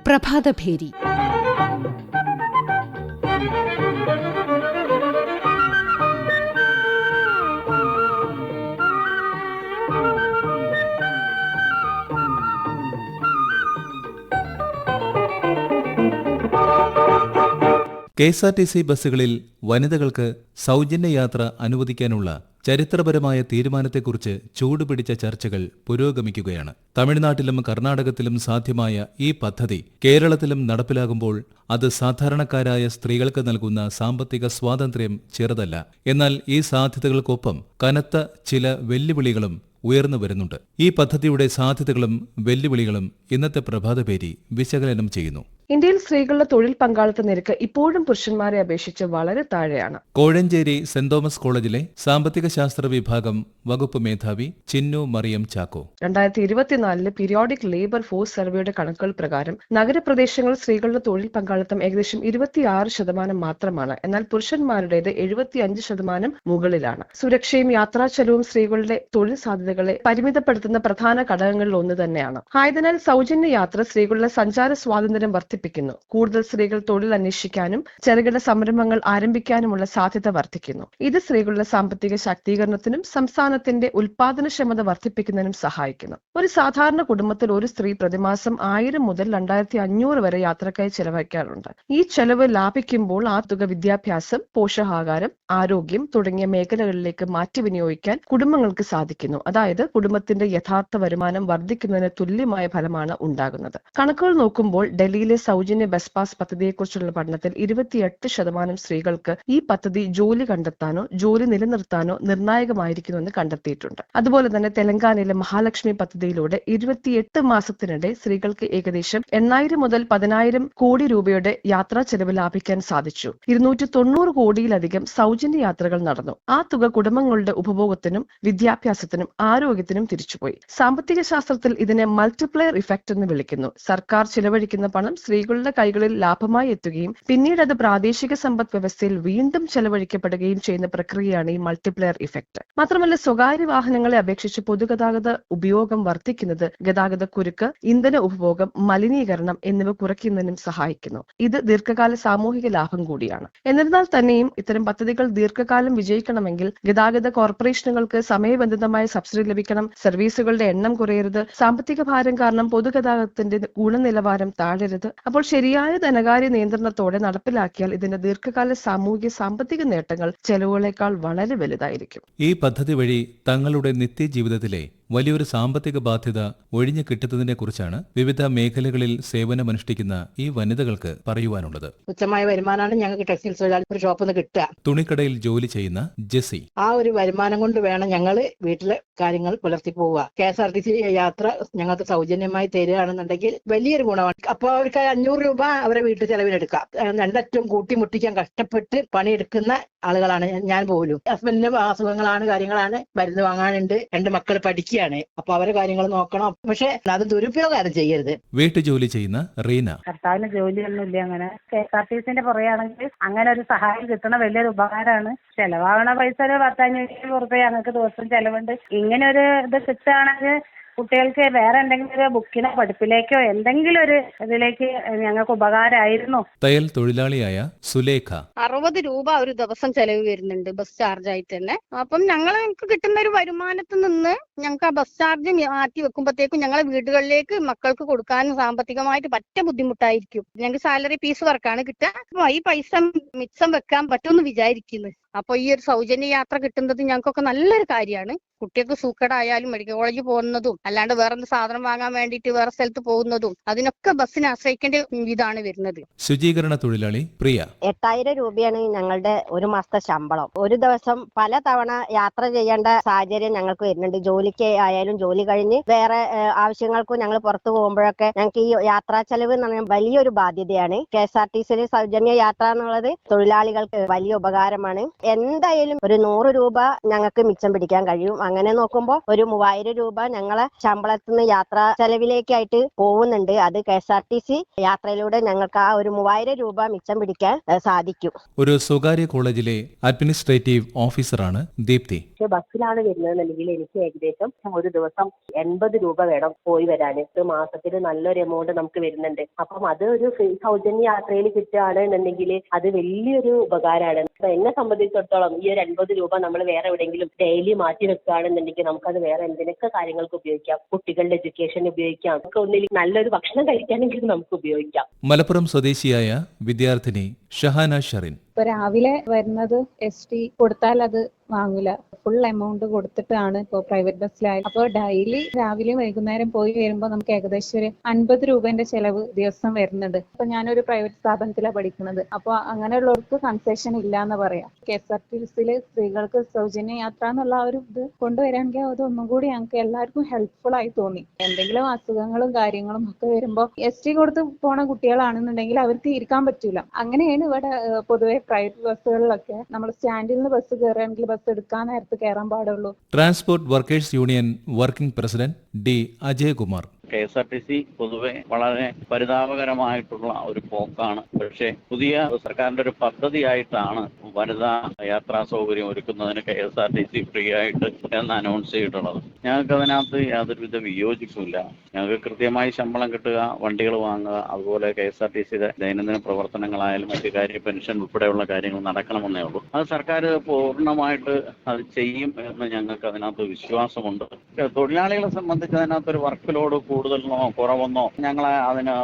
പ്രഭാതഭേരി. KSRTC ബസ്സുകളിൽ വനിതകൾക്ക് സൗജന്യ യാത്ര അനുവദിക്കാനുള്ള ചരിത്രപരമായ തീരുമാനത്തെക്കുറിച്ച് ചൂടുപിടിച്ച ചർച്ചകൾ പുരോഗമിക്കുകയാണ്. തമിഴ്നാട്ടിലും കർണാടകത്തിലും സാധ്യമായ ഈ പദ്ധതി കേരളത്തിലും നടപ്പിലാകുമ്പോൾ അത് സാധാരണക്കാരായ സ്ത്രീകൾക്ക് നൽകുന്ന സാമ്പത്തിക സ്വാതന്ത്ര്യം ചെറുതല്ല. എന്നാൽ ഈ സാധ്യതകൾക്കൊപ്പം കനത്ത ചില വെല്ലുവിളികളും ഉയർന്നു വരുന്നുണ്ട്. ഈ പദ്ധതിയുടെ സാധ്യതകളും വെല്ലുവിളികളും ഇന്നത്തെ പ്രഭാതഭേരി വിശകലനം ചെയ്യുന്നു. ഇന്ത്യയിൽ സ്ത്രീകളുടെ തൊഴിൽ പങ്കാളിത്ത നിരക്ക് ഇപ്പോഴും പുരുഷന്മാരെ അപേക്ഷിച്ച് വളരെ താഴെയാണ്. കോഴഞ്ചേരി സെന്റ് തോമസ് കോളേജിലെ സാമ്പത്തിക ശാസ്ത്ര വിഭാഗം വകുപ്പ് മേധാവി Chinnu Mariyam Chacko 2024 periodic labour force സർവേയുടെ കണക്കുകൾ പ്രകാരം നഗരപ്രദേശങ്ങളിൽ സ്ത്രീകളുടെ തൊഴിൽ പങ്കാളിത്തം ഏകദേശം 26% മാത്രമാണ്. എന്നാൽ പുരുഷന്മാരുടേത് 75% മുകളിലാണ്. സുരക്ഷയും യാത്രാ ചെലവും സ്ത്രീകളുടെ തൊഴിൽ സാധ്യതകളെ പരിമിതപ്പെടുത്തുന്ന പ്രധാന ഘടകങ്ങളിൽ ഒന്ന് തന്നെയാണ്. ആയതിനാൽ സൗജന്യ യാത്ര സ്ത്രീകളുടെ സഞ്ചാര സ്വാതന്ത്ര്യം വർദ്ധിപ്പിക്കുന്നു. കൂടുതൽ സ്ത്രീകൾ തൊഴിൽ അന്വേഷിക്കാനും ചെറുകിട സംരംഭങ്ങൾ ആരംഭിക്കാനുമുള്ള സാധ്യത വർദ്ധിക്കുന്നു. ഇത് സ്ത്രീകളുടെ സാമ്പത്തിക ശാക്തീകരണത്തിനും സംസ്ഥാനത്തിന്റെ ഉൽപാദനക്ഷമത വർദ്ധിപ്പിക്കുന്നതിനും സഹായിക്കുന്നു. ഒരു സാധാരണ കുടുംബത്തിൽ ഒരു സ്ത്രീ പ്രതിമാസം 1000 മുതൽ 2500 വരെ യാത്രക്കായി ചെലവഴിക്കാറുണ്ട്. ഈ ചെലവ് ലാഭിക്കുമ്പോൾ ആ തുക വിദ്യാഭ്യാസം, പോഷകാഹാരം, ആരോഗ്യം തുടങ്ങിയ മേഖലകളിലേക്ക് മാറ്റി വിനിയോഗിക്കാൻ കുടുംബങ്ങൾക്ക് സാധിക്കുന്നു. അതായത് കുടുംബത്തിന്റെ യഥാർത്ഥ വരുമാനം വർദ്ധിക്കുന്നതിന് തുല്യമായ ഫലമാണ് ഉണ്ടാകുന്നത്. കണക്കുകൾ നോക്കുമ്പോൾ ഡൽഹിയിലെ സൗജന്യ ബസ് പാസ് പദ്ധതിയെക്കുറിച്ചുള്ള പഠനത്തിൽ 28% സ്ത്രീകൾക്ക് ഈ പദ്ധതി ജോലി കണ്ടെത്താനോ ജോലി നിലനിർത്താനോ നിർണായകമായിരിക്കുമെന്ന് കണ്ടെത്തിയിട്ടുണ്ട്. അതുപോലെ തന്നെ തെലങ്കാനയിലെ മഹാലക്ഷ്മി പദ്ധതിയിലൂടെ 28 മാസത്തിനിടെ സ്ത്രീകൾക്ക് ഏകദേശം 8,000 മുതൽ 10,000 കോടി രൂപയുടെ യാത്രാ ചെലവ് ലാഭിക്കാൻ സാധിച്ചു. 290 കോടിയിലധികം സൗജന്യ യാത്രകൾ നടന്നു. ആ തുക കുടുംബങ്ങളുടെ ഉപഭോഗത്തിനും വിദ്യാഭ്യാസത്തിനും ആരോഗ്യത്തിനും തിരിച്ചുപോയി. സാമ്പത്തിക ശാസ്ത്രത്തിൽ ഇതിനെ മൾട്ടിപ്ലയർ ഇഫക്റ്റ് എന്ന് വിളിക്കുന്നു. സർക്കാർ ചിലവഴിക്കുന്ന പണം സ്ത്രീകളുടെ കൈകളിൽ ലാഭമായി എത്തുകയും പിന്നീട് അത് പ്രാദേശിക സമ്പദ് വ്യവസ്ഥയിൽ വീണ്ടും ചെലവഴിക്കപ്പെടുകയും ചെയ്യുന്ന പ്രക്രിയയാണ് ഈ മൾട്ടിപ്ലയർ ഇഫക്റ്റ്. മാത്രമല്ല, സ്വകാര്യ വാഹനങ്ങളെ അപേക്ഷിച്ച് പൊതുഗതാഗത ഉപയോഗം വർദ്ധിക്കുന്നത് ഗതാഗത കുരുക്ക്, ഇന്ധന ഉപഭോഗം, മലിനീകരണം എന്നിവ കുറയ്ക്കുന്നതിനും സഹായിക്കുന്നു. ഇത് ദീർഘകാല സാമൂഹിക ലാഭം കൂടിയാണ്. എന്നിരുന്നാൽ തന്നെയും ഇത്തരം പദ്ധതികൾ ദീർഘകാലം വിജയിക്കണമെങ്കിൽ ഗതാഗത കോർപ്പറേഷനുകൾക്ക് സമയബന്ധിതമായ സബ്സിഡി ലഭിക്കണം, സർവീസുകളുടെ എണ്ണം കുറയരുത്, സാമ്പത്തിക ഭാരം കാരണം പൊതുഗതാഗതത്തിന്റെ ഗുണനിലവാരം താഴരുത്. അപ്പോൾ ശരിയായ ധനകാര്യ നിയന്ത്രണത്തോടെ നടപ്പിലാക്കിയാൽ ഇതിന്റെ ദീർഘകാല സാമൂഹിക സാമ്പത്തിക നേട്ടങ്ങൾ ചെലവുകളേക്കാൾ വളരെ വലുതായിരിക്കും. ഈ പദ്ധതി വഴി തങ്ങളുടെ നിത്യജീവിതത്തിലെ വലിയൊരു സാമ്പത്തിക ബാധ്യത ഒഴിഞ്ഞു കിട്ടുന്നതിനെ കുറിച്ചാണ് വിവിധ മേഖലകളിൽ സേവനമനുഷ്ഠിക്കുന്ന ഈ വനിതകൾക്ക് പറയുവാനുള്ളത്. തുച്ഛമായ വരുമാനമാണ് ഞങ്ങൾക്ക് ടെക്സ്റ്റൈൽ തൊഴിലാളി ഒരു ഷോപ്പിൽ നിന്ന് കിട്ടുക. തുണിക്കടയിൽ ജോലി ചെയ്യുന്ന ജെസി ആ ഒരു വരുമാനം കൊണ്ട് വേണം ഞങ്ങൾ വീട്ടിലെ കാര്യങ്ങൾ പുലർത്തി പോവുക. KSRTC യാത്ര ഞങ്ങൾക്ക് സൗജന്യമായി തരികയാണെന്നുണ്ടെങ്കിൽ വലിയൊരു ഗുണമാണ്. അപ്പോൾ അവർക്ക് 500 രൂപ അവരെ വീട്ടു ചെലവിനെടുക്കാം. രണ്ടറ്റവും കൂട്ടിമുട്ടിക്കാൻ കഷ്ടപ്പെട്ട് പണിയെടുക്കുന്ന ആളുകളാണ് ഞാൻ പോലും. ഹസ്ബൻഡിന് അസുഖങ്ങളാണ്, കാര്യങ്ങളാണ്, മരുന്ന് വാങ്ങാനുണ്ട്, 2 മക്കൾ പഠിക്കുകയാണ്. അപ്പൊ അവരെ കാര്യങ്ങൾ നോക്കണം. പക്ഷെ അത് ദുരുപയോഗം ചെയ്യരുത്. വീട്ടുജോലി ചെയ്യുന്ന റീന ഭർത്താവിന് ജോലിയൊന്നുമില്ല. അങ്ങനെ KSRTCന്റെ പറയുകയാണെങ്കിൽ അങ്ങനെ ഒരു സഹായം കിട്ടണ വലിയൊരു ഉപകാരമാണ്. ചെലവാകണ പൈസ ഒരു 10,500 രൂപ ഞങ്ങൾക്ക് ദിവസം ചെലവുണ്ട്. ഇങ്ങനെ ഒരു ഇത് കിട്ടുകയാണെങ്കിൽ കുട്ടികൾക്ക് വേറെ എന്തെങ്കിലും ഒരു ബുക്കിനോ പഠിപ്പിലേക്കോ എന്തെങ്കിലും ഒരു ഇതിലേക്ക് ഞങ്ങൾക്ക് ഉപകാരമായിരുന്നു. തയ്യൽ തൊഴിലാളിയായ സുലേഖ 60 രൂപ ഒരു ദിവസം ചെലവ് വരുന്നുണ്ട് ബസ് ചാർജ് ആയിട്ട് തന്നെ. അപ്പം ഞങ്ങൾക്ക് കിട്ടുന്ന ഒരു വരുമാനത്തിൽ നിന്ന് ഞങ്ങൾക്ക് ആ ബസ് ചാർജ് മാറ്റി വെക്കുമ്പോഴത്തേക്കും ഞങ്ങളെ വീടുകളിലേക്ക് മക്കൾക്ക് കൊടുക്കാനും സാമ്പത്തികമായിട്ട് പറ്റ ബുദ്ധിമുട്ടായിരിക്കും. ഞങ്ങൾക്ക് സാലറി പീസ് വർക്കാണ് കിട്ടുക. അപ്പൊ ഈ പൈസ മിച്ചം വെക്കാൻ പറ്റുമെന്ന് വിചാരിക്കുന്നു. അപ്പൊ ഈ ഒരു സൗജന്യ യാത്ര കിട്ടുന്നത് ഞങ്ങൾക്കൊക്കെ നല്ലൊരു കാര്യമാണ്. കുട്ടികൾക്ക് സൂക്കടായാലും മെഡിക്കൽ കോളേജിൽ പോകുന്നതും അല്ലാണ്ട് വേറെ സാധനം വാങ്ങാൻ വേണ്ടിയിട്ട് വേറെ സ്ഥലത്ത് പോകുന്നതും അതിനൊക്കെ ബസ്സിനെ ആശ്രയിക്കേണ്ട ഇതാണ് വരുന്നത്. ശുചീകരണ തൊഴിലാളി പ്രിയ 8,000 രൂപയാണ് ഞങ്ങളുടെ ഒരു മാസത്തെ ശമ്പളം. ഒരു ദിവസം പല തവണ യാത്ര ചെയ്യേണ്ട സാഹചര്യം ഞങ്ങൾക്ക് വരുന്നുണ്ട്. ജോലിക്ക് ആയാലും ജോലി കഴിഞ്ഞ് വേറെ ആവശ്യങ്ങൾക്കും ഞങ്ങൾ പുറത്തു പോകുമ്പോഴൊക്കെ ഞങ്ങൾക്ക് ഈ യാത്രാ ചെലവ് എന്ന് പറഞ്ഞാൽ വലിയൊരു ബാധ്യതയാണ്. KSRTCയിൽ സൗജന്യ യാത്ര എന്നുള്ളത് തൊഴിലാളികൾക്ക് വലിയ ഉപകാരമാണ്. എന്തായാലും ഒരു 100 രൂപ ഞങ്ങൾക്ക് മിച്ചം പിടിക്കാൻ കഴിയും. അങ്ങനെ നോക്കുമ്പോൾ ഒരു 3000 രൂപ ഞങ്ങളെ ശമ്പളത്തിൽ നിന്ന് യാത്രാ ചെലവിലേക്കായിട്ട് പോകുന്നുണ്ട്. അത് KSRTC യാത്രയിലൂടെ ഞങ്ങൾക്ക് ആ ഒരു 3000 രൂപ മിച്ചം പിടിക്കാൻ സാധിക്കും. ഒരു സ്വകാര്യ കോളേജിലെ അഡ്മിനിസ്ട്രേറ്റീവ് ഓഫീസറാണ് ദീപ്തി. ബസ്സിലാണ് വരുന്നതെന്നുണ്ടെങ്കിൽ എനിക്ക് ഏകദേശം ഒരു ദിവസം 80 രൂപ വേണം പോയി വരാൻ. മാസത്തിൽ നല്ലൊരു എമൗണ്ട് നമുക്ക് വരുന്നുണ്ട്. അപ്പം അത് ഒരു സൗജന്യ യാത്രയിൽ കിട്ടുകയാണെന്നുണ്ടെങ്കിൽ അത് വലിയൊരു ഉപകാരമാണ്. എന്നെ സംബന്ധിച്ചിടത്തോളം ഈ ഒരു 80 രൂപ നമ്മൾ വേറെ എവിടെയെങ്കിലും ഡെയിലി മാറ്റി വെക്കുകയാണെന്നുണ്ടെങ്കിൽ നമുക്കത് വേറെ എന്തിനൊക്കെ കാര്യങ്ങൾക്ക് ഉപയോഗിക്കാം. കുട്ടികളുടെ എഡ്യൂക്കേഷൻ ഉപയോഗിക്കാം. നമുക്ക് ഒന്നിൽ നല്ലൊരു ഭക്ഷണം കഴിക്കാനെങ്കിലും നമുക്ക് ഉപയോഗിക്കാം. മലപ്പുറം സ്വദേശിയായ വിദ്യാർത്ഥിനി ഷഹാന ഷറിൻ. ഇപ്പൊ രാവിലെ വരുന്നത് ST കൊടുത്താൽ അത് വാങ്ങൂല. ഫുൾ എമൗണ്ട് കൊടുത്തിട്ടാണ് ഇപ്പോൾ പ്രൈവറ്റ് ബസ്സിലായാലും. അപ്പോൾ ഡെയിലി രാവിലെയും വൈകുന്നേരം പോയി വരുമ്പോൾ നമുക്ക് ഏകദേശം ഒരു 50 രൂപന്റെ ചെലവ് ദിവസം വരുന്നുണ്ട്. അപ്പൊ ഞാനൊരു പ്രൈവറ്റ് സ്ഥാപനത്തിലാണ് പഠിക്കുന്നത്. അപ്പോൾ അങ്ങനെയുള്ളവർക്ക് കൺസെഷൻ ഇല്ല എന്ന് പറയാം. KSRTCയിൽ സ്ത്രീകൾക്ക് സൗജന്യ യാത്ര എന്നുള്ള ഒരു ഇത് കൊണ്ടുവരാണെങ്കിൽ അത് ഒന്നും കൂടി ഞങ്ങൾക്ക് എല്ലാവർക്കും ഹെൽപ്ഫുൾ ആയി തോന്നി. എന്തെങ്കിലും അസുഖങ്ങളും കാര്യങ്ങളും ഒക്കെ വരുമ്പോൾ ST കൊടുത്ത് പോണ കുട്ടികളാണെന്നുണ്ടെങ്കിൽ അവർക്ക് ഇരിക്കാൻ പറ്റൂല. അങ്ങനെയാണ് ഇവിടെ പൊതുവെ പ്രൈവറ്റ് ബസ്സുകളിലൊക്കെ നമ്മൾ സ്റ്റാൻഡിൽ നിന്ന് ബസ് കയറുകയാണെങ്കിൽ ബസ് എടുക്കാൻ നേരത്ത് കയറാൻ പാടുള്ളൂ. Transport workers union working president D. Ajayakumar. KSRTC പൊതുവെ വളരെ പരിതാപകരമായിട്ടുള്ള ഒരു പോക്കാണ്. പക്ഷേ പുതിയ സർക്കാരിന്റെ ഒരു പദ്ധതിയായിട്ടാണ് വനിതാ യാത്രാ സൗകര്യം ഒരുക്കുന്നതിന് KSRTC ഫ്രീ ആയിട്ട് എന്ന് അനൗൺസ് ചെയ്തിട്ടുള്ളത്. ഞങ്ങൾക്ക് അതിനകത്ത് യാതൊരുവിധ വിയോജിപ്പുമില്ല. ഞങ്ങൾക്ക് കൃത്യമായി ശമ്പളം കിട്ടുക, വണ്ടികൾ വാങ്ങുക, അതുപോലെ KSRTCയുടെ ദൈനംദിന പ്രവർത്തനങ്ങളായാലും മറ്റു കാര്യ പെൻഷൻ ഉൾപ്പെടെയുള്ള കാര്യങ്ങൾ നടക്കണമെന്നേ ഉള്ളൂ. അത് സർക്കാർ പൂർണ്ണമായിട്ട് അത് ചെയ്യും എന്ന് ഞങ്ങൾക്ക് അതിനകത്ത് വിശ്വാസമുണ്ട്. തൊഴിലാളികളെ സംബന്ധിച്ച് അതിനകത്തൊരു വർക്ക് ലോഡ് കൂടുതലെന്നോ കുറവെന്നോ ഞങ്ങളെ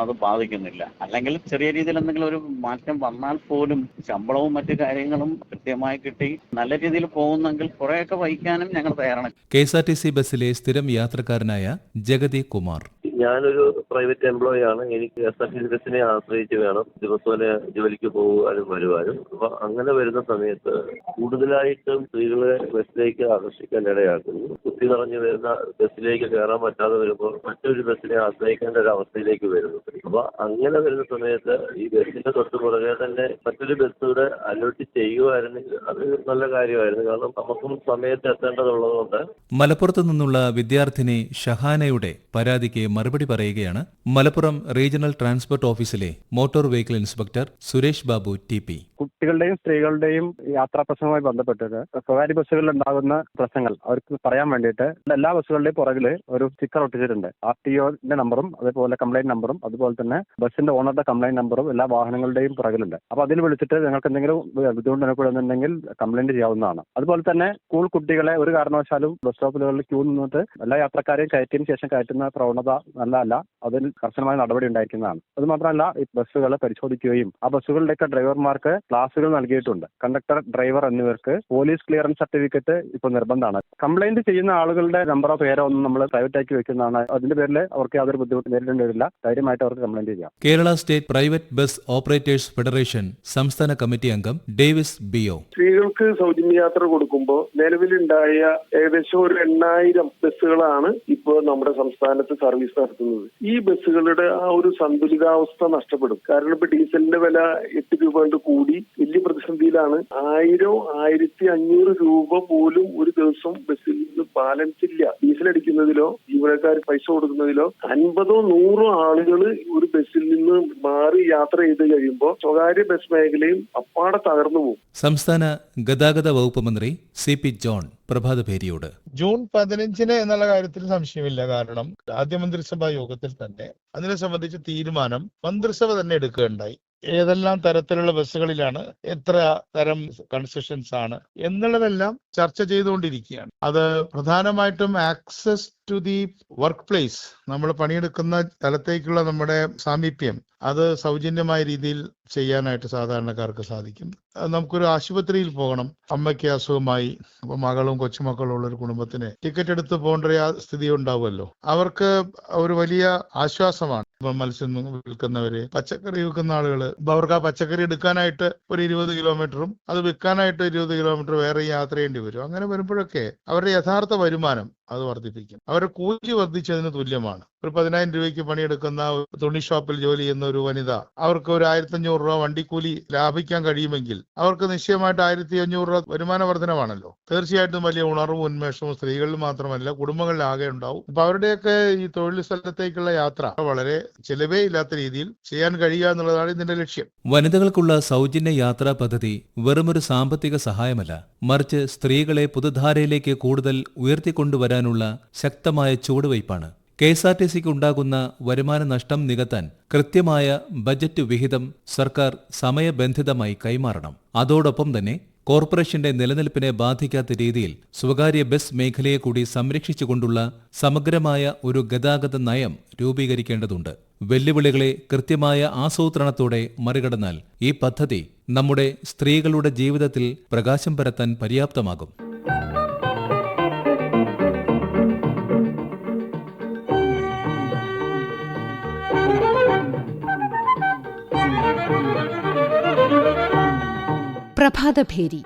അത് ബാധിക്കുന്നില്ല. അല്ലെങ്കിൽ ചെറിയ രീതിയിൽ എന്തെങ്കിലും ഒരു മാറ്റം വന്നാൽ പോലും ശമ്പളവും മറ്റു കാര്യങ്ങളും കൃത്യമായി കിട്ടി നല്ല രീതിയിൽ പോകുന്നെങ്കിൽ കുറെയൊക്കെ വഹിക്കാനും ഞങ്ങൾ തയ്യാറാണ്. KSRTC ബസ്സിലെ സ്ഥിരം യാത്രക്കാരനായ ജഗതി കുമാർ. ഞാനൊരു പ്രൈവറ്റ് എംപ്ലോയി ആണ്. എനിക്ക് KSRTC ബസ്സിനെ ആശ്രയിച്ച് വേണം ദിവസേന ജോലിക്ക് പോകുവാനും വരുവാനും. അപ്പൊ അങ്ങനെ വരുന്ന സമയത്ത് കൂടുതലായിട്ടും സ്ത്രീകളെ ബസ്സിലേക്ക് ആകർഷിക്കാൻ ഇടയാക്കുന്നു. കുത്തി നിറഞ്ഞു വരുന്ന ബസ്സിലേക്ക് കയറാൻ പറ്റാതെ വരുമ്പോൾ മറ്റൊരു ബസ്സിനെ ആശ്രയിക്കേണ്ട ഒരു അവസ്ഥയിലേക്ക് വരുന്നു. അപ്പൊ അങ്ങനെ വരുന്ന സമയത്ത് ഈ ബസ്സിന്റെ തൊട്ട് പുറകെ തന്നെ മറ്റൊരു ബസ് കൂടെ അലോട്ട് ചെയ്യുമായിരുന്നെങ്കിൽ അത് നല്ല കാര്യമായിരുന്നു. കാരണം നമുക്കും സമയത്ത് എത്തേണ്ടതുള്ളത് കൊണ്ട്. മലപ്പുറത്ത് നിന്നുള്ള വിദ്യാർത്ഥിനി ഷഹാനയുടെ പരാതിക്ക് മറുപടി പറയുകയാണ് മലപ്പുറം റീജിയണൽ ട്രാൻസ്പോർട്ട് ഓഫീസിലെ motor vehicle inspector Suresh Babu TP. കുട്ടികളുടെയും സ്ത്രീകളുടെയും യാത്രാ പ്രശ്നവുമായി ബന്ധപ്പെട്ടിട്ട് സ്വകാര്യ ബസ്സുകളിൽ ഉണ്ടാകുന്ന പ്രശ്നങ്ങൾ അവർക്ക് പറയാൻ വേണ്ടിയിട്ട് എല്ലാ ബസ്സുകളുടെയും പുറകിൽ ഒരു സ്റ്റിക്കർ ഒട്ടിച്ചിട്ടുണ്ട്. RTOന്റെ നമ്പറും അതേപോലെ കംപ്ലൈന്റ് നമ്പറും അതുപോലെ തന്നെ ബസ്സിന്റെ ഓണറുടെ കംപ്ലൈന്റ് നമ്പറും എല്ലാ വാഹനങ്ങളുടെയും പുറകിലുണ്ട്. അപ്പൊ അതിൽ വിളിച്ചിട്ട് നിങ്ങൾക്ക് എന്തെങ്കിലും ബുദ്ധിമുട്ട് അനുഭവപ്പെടുന്നുണ്ടെങ്കിൽ കംപ്ലൈന്റ് ചെയ്യാവുന്നതാണ്. അതുപോലെ തന്നെ സ്കൂൾ കുട്ടികളെ ഒരു കാരണവശാലും ബസ് സ്റ്റോപ്പുകളിൽ ക്യൂ നിന്നിട്ട് എല്ലാ യാത്രക്കാരെയും കയറ്റിയതിനു ശേഷം കയറ്റുന്ന പ്രവണത നല്ലതല്ല. അതിൽ കർശനമായ നടപടി ഉണ്ടായിരിക്കുന്നതാണ്. അത് മാത്രമല്ല ഈ ബസ്സുകളെ പരിശോധിക്കുകയും ആ ബസ്സുകളുടെയൊക്കെ ഡ്രൈവർമാർക്ക് ക്ലാസുകൾ നൽകിയിട്ടുണ്ട്. കണ്ടക്ടർ, ഡ്രൈവർ എന്നിവർക്ക് പോലീസ് ക്ലിയറൻസ് സർട്ടിഫിക്കറ്റ് ഇപ്പോൾ നിർബന്ധമാണ്. കംപ്ലൈന്റ് ചെയ്യുന്ന ആളുകളുടെ നമ്പറോ പേരോ ഒന്നും നമ്മൾ പ്രൈവറ്റ് ആക്കി വെക്കുന്നതാണ്. അതിന്റെ പേരിൽ അവർക്ക് യാതൊരു ബുദ്ധിമുട്ട് നേരിടേണ്ടി വരില്ല. ധൈര്യമായിട്ട് അവർക്ക് കംപ്ലൈന്റ് ചെയ്യാം. Kerala state private bus operators federation സംസ്ഥാന കമ്മിറ്റി അംഗം ഡേവിസ് BO. സ്ത്രീകൾക്ക് സൗജന്യ യാത്ര കൊടുക്കുമ്പോൾ നിലവിലുണ്ടായ ഏകദേശം ഒരു 8000 ബസ്സുകളാണ് ഇപ്പോൾ നമ്മുടെ സംസ്ഥാനത്ത് സർവീസ് നടത്തുന്നത്. ഈ ബസ്സുകളുടെ ആ ഒരു സന്തുലിതാവസ്ഥ നഷ്ടപ്പെടും. കാരണം ഇപ്പൊ ഡീസലിന്റെ വില 8 രൂപ കൊണ്ട് കൂടി വലിയ പ്രതിസന്ധിയിലാണ്. 1000-1500 രൂപ പോലും ഒരു ദിവസം ബസ്സിൽ നിന്ന് ബാലൻസ് ഇല്ല. ഡീസൽ അടിക്കുന്നതിലോ ജീവനക്കാർ പൈസ കൊടുക്കുന്നതിലോ 50-100 ആളുകൾ ഒരു ബസ്സിൽ നിന്ന് മാറി യാത്ര ചെയ്ത് കഴിയുമ്പോൾ സ്വകാര്യ ബസ് മേഖലയും അപ്പാടെ തകർന്നു പോകും. സംസ്ഥാന ഗതാഗത വകുപ്പ് മന്ത്രി CP ജോൺ പ്രഭാതഭേരിയോട്. ജൂൺ 15 എന്നുള്ള കാര്യത്തിൽ സംശയമില്ല. കാരണം ആദ്യ മന്ത്രിസഭാ യോഗത്തിൽ തന്നെ അതിനെ സംബന്ധിച്ച തീരുമാനം മന്ത്രിസഭ തന്നെ എടുക്കുകയുണ്ടായി. ഏതെല്ലാം തരത്തിലുള്ള ബസ്സുകളിലാണ് എത്ര തരം കൺസെഷൻസ് ആണ് എന്നുള്ളതെല്ലാം ചർച്ച ചെയ്തുകൊണ്ടിരിക്കുകയാണ്. അത് പ്രധാനമായിട്ടും access to the workplace, നമ്മൾ പണിയെടുക്കുന്ന സ്ഥലത്തേക്കുള്ള നമ്മുടെ സാമീപ്യം, അത് സൗജന്യമായ രീതിയിൽ ചെയ്യാനായിട്ട് സാധാരണക്കാർക്ക് സാധിക്കും. നമുക്കൊരു ആശുപത്രിയിൽ പോകണം, അമ്മയ്ക്ക് അസുഖമായി, അപ്പൊ മകളും കൊച്ചുമക്കളും ഉള്ള ഒരു കുടുംബത്തിന് ടിക്കറ്റ് എടുത്ത് പോകേണ്ട ഒരു സ്ഥിതി ഉണ്ടാവുമല്ലോ. അവർക്ക് ഒരു വലിയ ആശ്വാസമാണ്. ഇപ്പൊ മത്സ്യം വിൽക്കുന്നവര്, പച്ചക്കറി വിൽക്കുന്ന ആളുകൾ, അവർക്ക് ആ പച്ചക്കറി എടുക്കാനായിട്ട് ഒരു 20 കിലോമീറ്ററും അത് വിൽക്കാനായിട്ട് 20 കിലോമീറ്റർ വേറെ യാത്ര ചെയ്യേണ്ടി വരും. അങ്ങനെ വരുമ്പോഴൊക്കെ അവരുടെ യഥാർത്ഥ വരുമാനം അത് വർദ്ധിപ്പിക്കും. അവരുടെ കൂലി വർദ്ധിച്ചതിന് തുല്യമാണ്. ഒരു 10,000 രൂപയ്ക്ക് പണിയെടുക്കുന്ന തുണി ഷോപ്പിൽ ജോലി ചെയ്യുന്ന ഒരു വനിത, അവർക്ക് ഒരു 1,500 രൂപ വണ്ടിക്കൂലി ലാഭിക്കാൻ കഴിയുമെങ്കിൽ അവർക്ക് നിശ്ചയമായിട്ട് 1,500 രൂപ വരുമാന വർധനമാണല്ലോ. തീർച്ചയായിട്ടും വലിയ ഉണർവും ഉന്മേഷവും സ്ത്രീകളിൽ മാത്രമല്ല കുടുംബങ്ങളിലാകെ ഉണ്ടാവും. അപ്പൊ അവരുടെയൊക്കെ ഈ തൊഴിൽ സ്ഥലത്തേക്കുള്ള യാത്ര വളരെ ചിലവേ ഇല്ലാത്ത രീതിയിൽ ചെയ്യാൻ കഴിയുക എന്നുള്ളതാണ് ഇതിന്റെ ലക്ഷ്യം. വനിതകൾക്കുള്ള സൗജന്യ യാത്രാ പദ്ധതി വെറുമൊരു സാമ്പത്തിക സഹായമല്ല, മറിച്ച് സ്ത്രീകളെ പുതുധാരയിലേക്ക് കൂടുതൽ ഉയർത്തിക്കൊണ്ടുവരാനുള്ള ശക്തമായ ചുവടുവയ്പ്പാണ്. KSRTCക്ക് ഉണ്ടാകുന്ന വരുമാന നഷ്ടം നികത്താൻ കൃത്യമായ ബജറ്റ് വിഹിതം സർക്കാർ സമയബന്ധിതമായി കൈമാറണം. അതോടൊപ്പം തന്നെ കോർപ്പറേഷന്റെ നിലനിൽപ്പിനെ ബാധിക്കാത്ത രീതിയിൽ സ്വകാര്യ ബസ് മേഖലയെ കൂടി സംരക്ഷിച്ചുകൊണ്ടുള്ള സമഗ്രമായ ഒരു ഗതാഗത നയം രൂപീകരിക്കേണ്ടതുണ്ട്. വെല്ലുവിളികളെ കൃത്യമായ ആസൂത്രണത്തോടെ മറികടന്നാൽ ഈ പദ്ധതി നമ്മുടെ സ്ത്രീകളുടെ ജീവിതത്തിൽ പ്രകാശം പരത്താൻ പര്യാപ്തമാകും. പ്രഭാതഭേരി